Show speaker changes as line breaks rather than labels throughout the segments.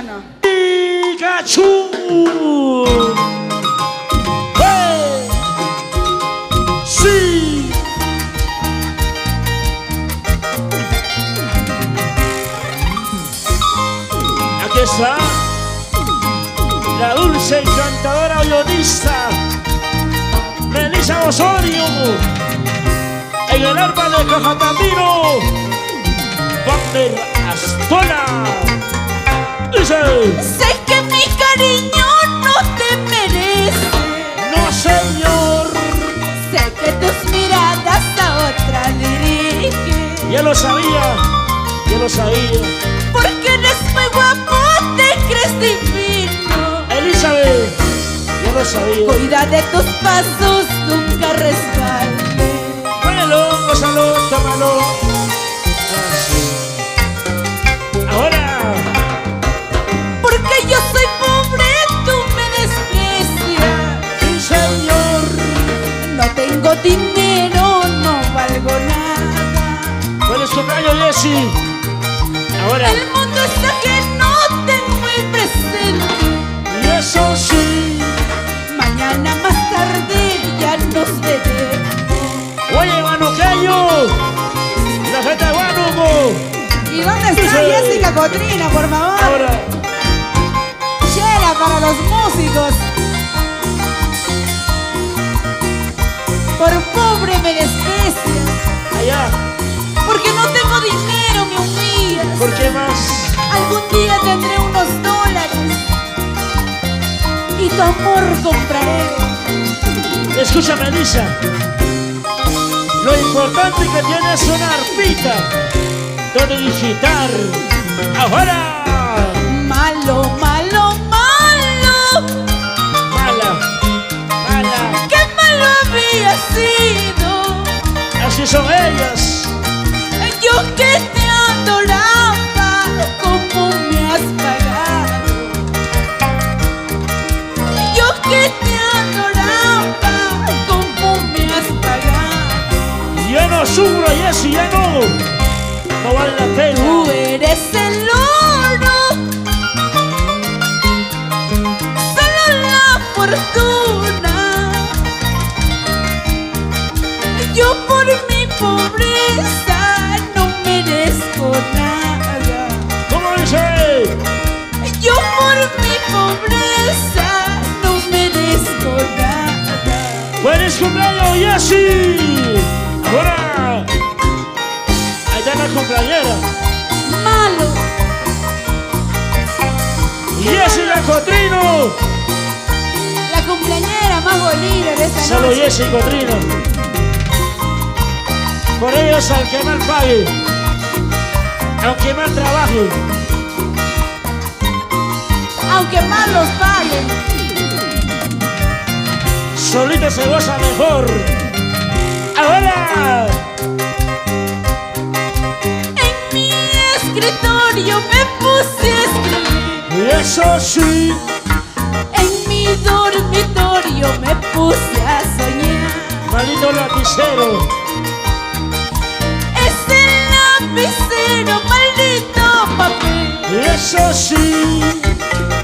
hermano.
Pikachu. ¡Hey! ¡Sí! Aquí está la dulce encantadora guionista Melissa Osorio en el arma de Cajatandino, Wagner Astola. Dice:
sé que mi cariño no te merece.
no señor,
Sé que tus miradas a otra dirigen.
ya lo sabía, ya lo sabía.
Porque eres muy guapo, te crees divino.
Elizabeth, ya lo sabía.
Cuida de tus pasos, nunca resbales.
Muévelo, gózalo, tómalo. Así. Ahora,
Porque yo soy pobre, tú me desprecias.
sí señor.
No tengo dinero, no valgo nada.
¿Cuál es tu gallo, Jessy? Ahora,
El mundo es ajeno, te muy presente.
y eso sí.
Mañana más tarde ya nos veremos.
Oye, Manuqueño, la gente de Guanuco.
¿Y dónde está
Dice:
Jessica Cotrina, por favor?
ahora,
Chela para los músicos. Por pobre me desprecias.
allá,
Porque no tengo dinero, me humillas.
¿por qué más?
Algún día tendré unos dólares y tu amor compraré.
Escúchame, Elisa. Lo importante que tienes es una arpita donde digitar. Ahora,
Malo, malo, malo.
mala, mala.
Qué malo había sido.
Así son ellas.
Yo que te adoraba, ¿cómo me has pagado? Yo que te adoraba, ¿cómo me has pagado?
Ya no sufro, Jessy, ya no. No vale la pena.
Tú eres el oro, solo la fortuna. Yo por mi pobreza no merezco nada.
¿Cómo dice?
Yo por mi pobreza no merezco nada.
¡Feliz cumpleaños, Jessy! Ahora, ahí está la cumpleañera.
Malo,
Jessy la Cotrino.
la cumpleañera más bolívar de esta
Solo
noche.
Jessy y Cotrino. Por ellos al que mal pague, aunque mal trabaje,
Aunque mal los paguen.
solito se goza mejor. Ahora,
En mi escritorio me puse a escribir.
y eso sí,
En mi dormitorio me puse a soñar.
maldito lapicero.
Ese lapicero, maldito papel.
Y eso sí,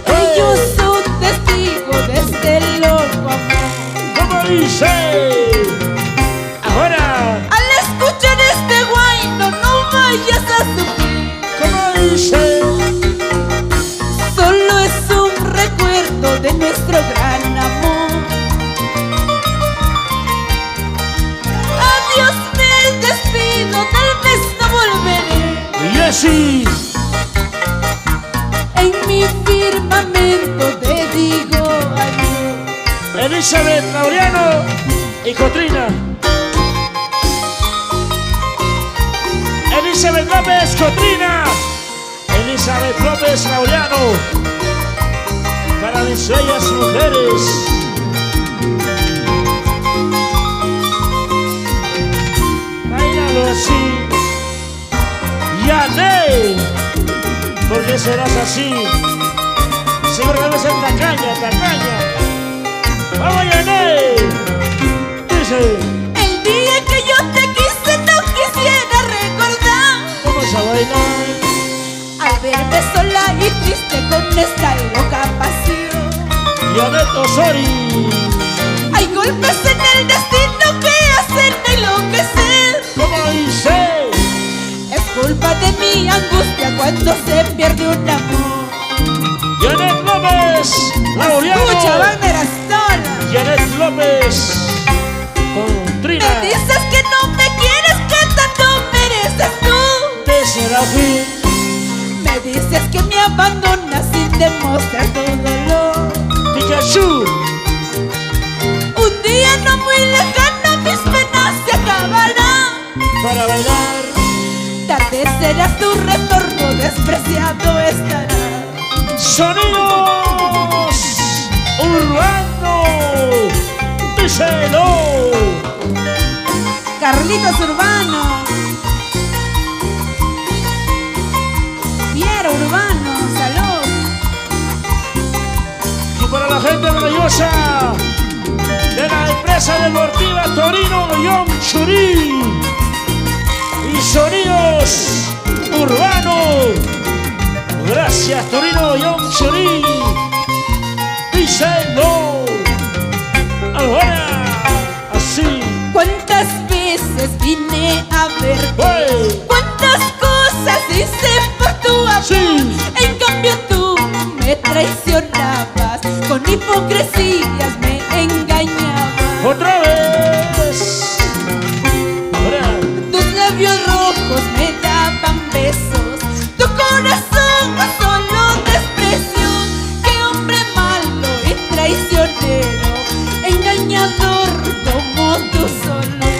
Ellos son testigos de este loco amor.
como dice. Ahora,
Al escuchar este guayno no vayas a sufrir.
como dice.
Solo es un recuerdo de nuestro gran amor. Adiós, me despido, tal vez no volveré.
Y Jessy,
En mi firmamento te digo adiós.
Elizabeth Laureano y Cotrina. Elizabeth López Cotrina. Elizabeth López Laureano. Para mis bellas mujeres. Báilalo así. Yané. ¿Por qué serás así? Seguro que debe ser tacaña, tacaña. ¡Vamos, Yané! Dice.
El día que yo te quise no quisiera recordar.
Vamos a bailar.
Al verme sola y triste con
Janet Osorio.
Hay golpes en el destino que hacen enloquecer.
Como dice,
Es culpa de mi angustia cuando se pierde un amor.
Janet López, Laureano.
Escucha, Wagner Astola.
Janet López, con Trina.
Me dices que no me quieres, que tanto mereces tú.
De Serafín.
Me dices que me abandonas sin demostrar tu dolor.
Pikachu.
Un día no muy lejano mis penas se acabarán.
Para bailar.
Tarde será tu retorno, despreciado estará.
Sonidos urbanos. Díselo.
Carlitos Urbano. Piero Urbano, salud.
Y para la gente maravillosa de la empresa deportiva Torino John Churí y Sonidos Urbanos. Gracias Torino John Churí. Díselo. Ahora, así.
¿Cuántas veces vine a ver?
Hey.
¿Cuántas cosas hice por tu amor?
Sí.
En cambio tú me traicionabas, con hipocresías me engañabas.
Otra vez. Ahora.
Tus labios rojos me daban besos, tu corazón solo desprecio. Qué hombre malo y traicionero, engañador como tú solo.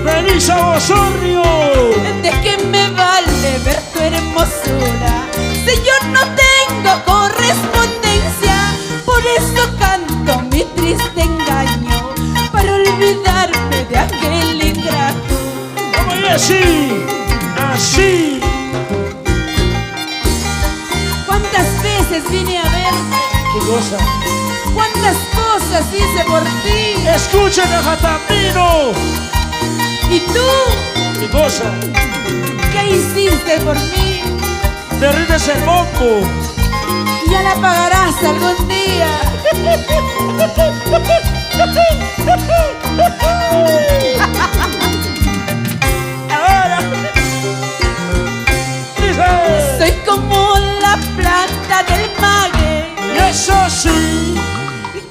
Melissa Osorio.
¿De qué me vale ver tu hermosura si yo no tengo correspondencia? Por eso canto mi triste engaño, para olvidarme de aquel ingrato.
Vamos y así. Así.
¿Cuántas veces vine a verte?
¿Qué cosa?
¿Cuántas cosas hice por ti?
Escuchen a Jatambino.
¿Y tú?
¿Qué cosa?
¿Qué hiciste por mí?
Te rindes el bombo.
Ya la pagarás algún día.
Ahora. Dice.
Soy como la planta del maguey,
Y eso sí.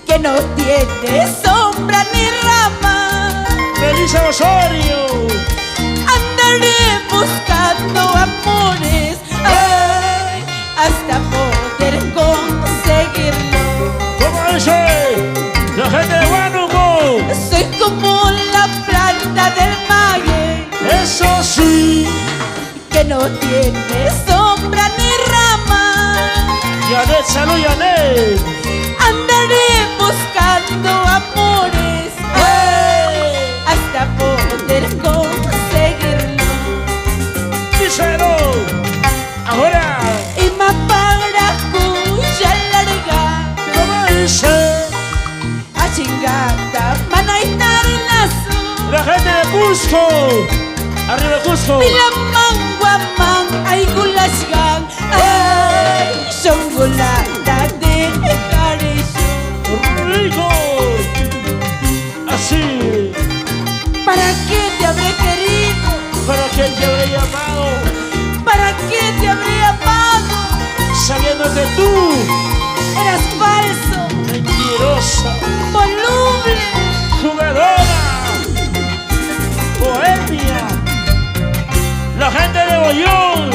que no tiene sombra ni rama.
Melissa Osorio.
Andaré buscando amores, ay, hasta poder conseguirlo.
¿Cómo dice? La gente de Huánuco.
Soy como la planta del maguey,
Eso sí.
que no tiene sombra ni rama.
Janet, salud Janet.
Andaré buscando amores, ay, hasta poder conseguirlo.
Díselo. Ahora.
Y más para cuya larga,
¿Cómo dice?
a chingada, manaitar en lazo.
La gente de Cusco. Arriba Cusco.
Bilamang, guamang, ay gulasgang, ay, songgulata de carisyo.
Rico. Así.
¿Para qué te habré querido?
¿Para quién te habré llamado?
¿Para qué te habré amado?
Sabiendo que tú,
Eras falso,
mentirosa,
voluble,
jugadora, bohemia, la gente de Bollón.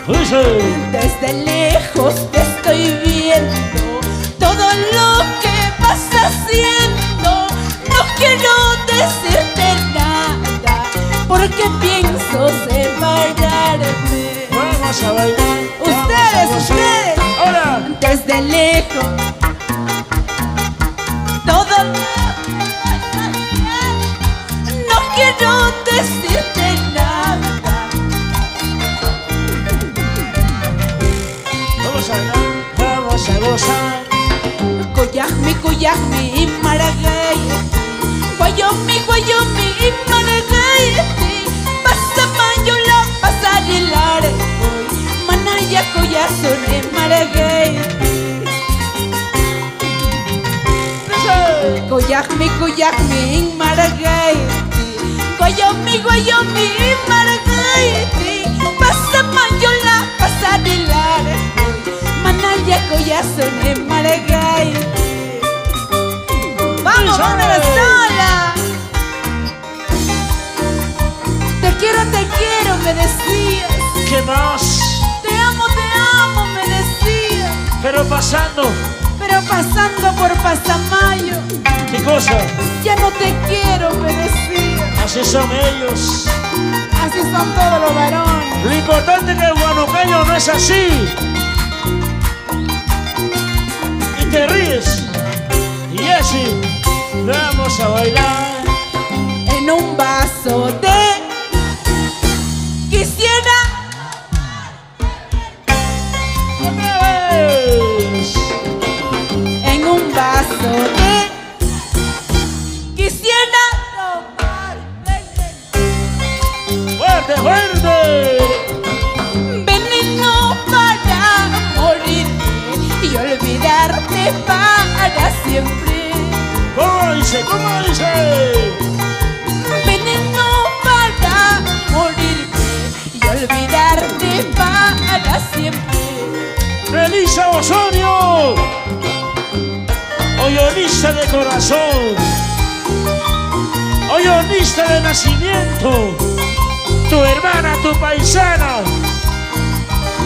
Dice.
desde lejos te estoy viendo, todo lo que vas haciendo. No quiero decirte nada, porque pienso separarme.
Vamos a bailar.
Ustedes,
vamos a gozar.
ustedes,
Ahora.
desde lejos, todo lo que vas haciendo. No quiero decirte nada.
Vamos a bailar. Vamos a gozar.
Kuyahmi y Maragay, Guayomi y Maragay, pasa mayo la pasarilar, Manaya Coyazón y Maragay. Kuyakmi, kuyakmi, maragaiti. Guayomi, maragaiti. Pasamayola, pasadilar. Manaya, kuyasone, maragaiti. Vamos, vamos sola. Te quiero, me decías.
¿Qué más?
Te amo, me decías.
Pero pasando.
Pero pasando por Pasamayo,
¿Qué cosa?
ya no te quiero, me decías.
Así son ellos.
Así son todos los varones.
Lo importante es que el guanuqueño no es así. Y te ríes. Y así vamos a bailar.
En un vaso de quisiera.
¡Otra vez!
En un vaso de quisiera tomar.
¡Fuerte, fuerte!
Veneno para morirme y olvidarte para siempre.
¿Cómo dice? ¿Cómo dice?
Veneno para morirme y olvidarte para siempre.
¡Melissa Osorio! Ollonista de corazón, ollonista de nacimiento, tu hermana, tu paisana,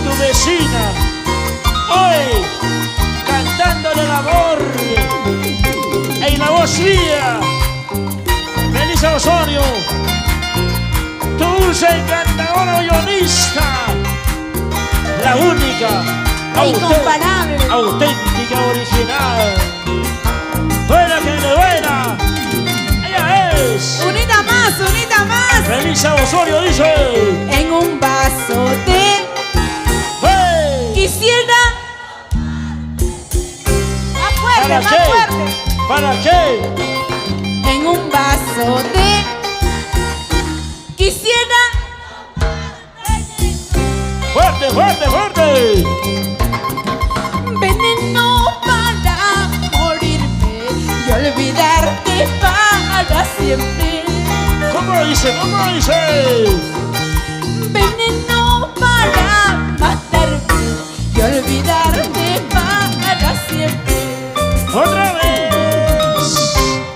tu vecina, hoy cantando el amor en la voz mía, Melissa Osorio, tu dulce encantadora ollonista, la única,
Incomparable,
auténtica, original. Buena que le buena, ella es
unita más.
Melissa Osorio, dice.
En un vaso de
¡Hey!
quisiera. Más fuerte,
¿Para
más
qué?
fuerte.
¿Para qué?
En un vaso de quisiera.
¡Fuerte, fuerte, fuerte!
Veneno para morirme y olvidarte para siempre.
¿Cómo dice? ¿Cómo dice?
Veneno para matarme y olvidarte para siempre.
¡Otra vez!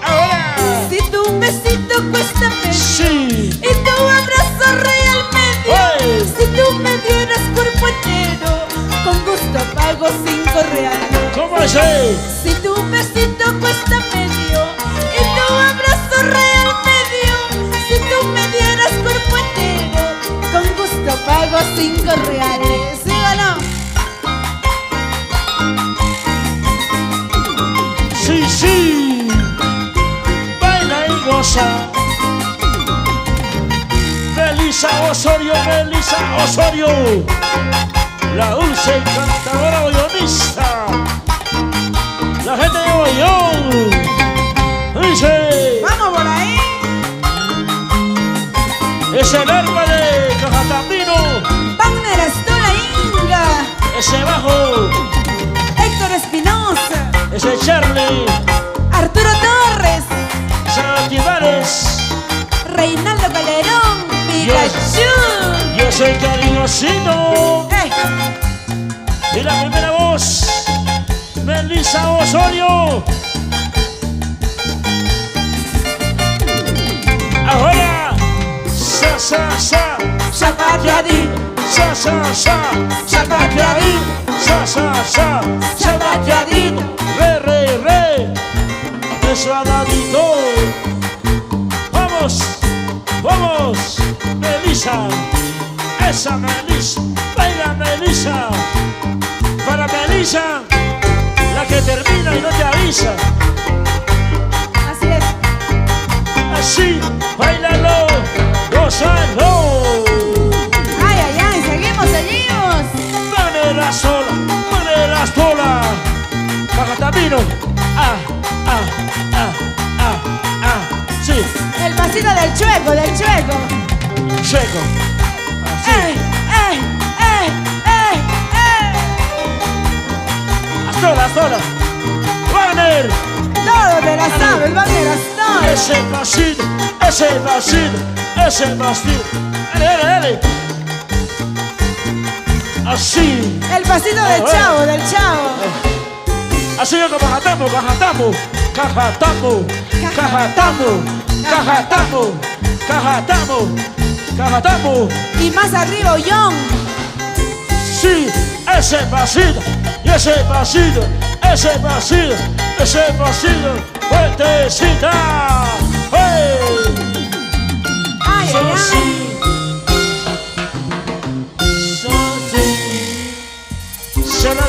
¡Ahora!
Si tu besito cuesta medio
¡Sí!
y tu abrazo real medio,
¡Hey!
si tú me dieras cuerpo entero, con gusto pago 5 reales.
¿Cómo dice?
Si tu besito cuesta medio y tu abrazo real medio, si tú me dieras cuerpo entero, con gusto pago 5 reales. ¿Sí o no?
¡Sí, sí! ¡Baila y goza! Melissa Osorio, Melissa Osorio, la dulce encantadora ollonista, la gente de Ollón, dice,
Vamos por ahí.
es el arma de Cajatamino,
Wagner Estola Inga,
ese bajo,
Héctor Espinosa,
ese Charlie,
Arturo Torres,
Salativares,
Reinaldo Calderón, Pikachu.
yo soy cariñosito, y la primera voz, Melissa Osorio. Ahora,
Zapateadí,
zapateadí, zapateadí, re, desvanadito. Vamos, Melissa, esa Melissa, baila Melissa, para Melissa, la que termina y no te avisa.
así es.
Así, bailalo, gózalo.
Ay, seguimos.
Manera sola, Cajatamino. Sí,
El pasito del chueco.
seco. Así,
¡Ey!
a sola. Wagner,
Todo te la sabes, banderas, todo.
Ese pasito, ese pasito, ese pasito. Dale, dale, dale. Así.
El pasito del chavo, del chavo.
Así es como cajatamos, cajatamos, cajatamos, cajatamos, cajatamos, cajatamos, cajatamos.
Y más arriba, John.
Sí, ese pasito, y ese pasito, ese pasito, ese pasito, fuertecita. ¡Hey!
Ay, ay, ay.
Se la